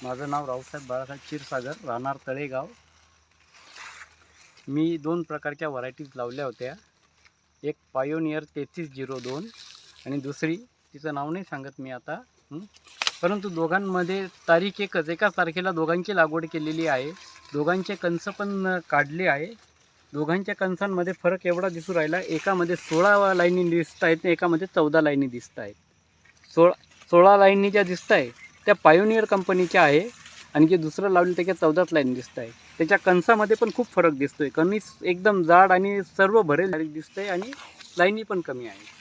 माझं नाव रावसाहेब बाळासाहेब क्षीरसागर, राहणार तळेगाव. मी 2 प्रकारच्या व्हरायटीज लावल्या होत्या. एक पायोनियर 3302 आणि दुसरी तिचं नाव नाही सांगत मी आता. परंतु दोघांमध्ये तारीख एकच, एकाच तारखेला दोघांची लागवड केलेली आहे. दोघांचे कंस पण काढले आहे. दोघांच्या कंसांमध्ये फरक एवढा दिसू राहिला, एकामध्ये 16 लाईनी दिसत आहेत, एकामध्ये 14 लाईनी दिसत आहेत. 16 लाईनी ज्या दिसत आहे त्या पायोनियर कंपनीच्या आहे आणि जे दुसरं लावलं त्याच्या 14 लाईन दिसत आहे. त्याच्या कंसामध्ये पण खूप फरक दिसतोय. कणीस एकदम जाड आणि सर्व भरेल दिसतंय आणि लाईनी पण कमी आहे.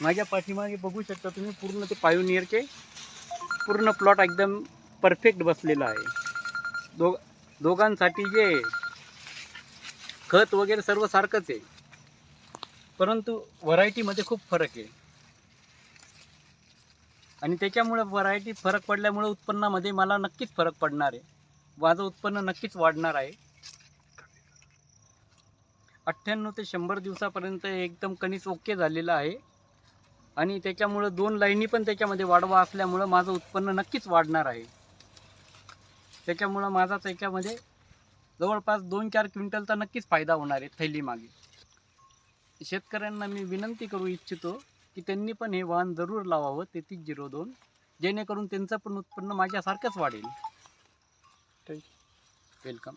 माझ्या पाठीमागे बघू शकता तुम्ही, पूर्ण ते पायोनियरचे पूर्ण प्लॉट एकदम परफेक्ट बसलेला आहे. दोघांसाठी जे खत वगैरे सर्व सारखंच आहे, परंतु व्हरायटीमध्ये खूप फरक आहे आणि त्याच्यामुळे व्हरायटी फरक पडल्यामुळे उत्पन्नामध्ये मला नक्कीच फरक पडणार आहे. माझं उत्पन्न नक्कीच वाढणार आहे. 98 ते 100 दिवसापर्यंत एकदम कणीस ओके झालेलं आहे आणि त्याच्यामुळं 2 लाईनी पण त्याच्यामध्ये वाढवा असल्यामुळं माझं उत्पन्न नक्कीच वाढणार आहे. त्याच्यामुळं माझा त्याच्यामध्ये जवळपास 2-4 क्विंटलचा नक्कीच फायदा होणार आहे थैली मागे. शेतकऱ्यांना मी विनंती करू इच्छितो की त्यांनी पण हे वाहन जरूर लावावं 3302, जेणेकरून त्यांचं पण उत्पन्न माझ्यासारखंच वाढेल. वेलकम.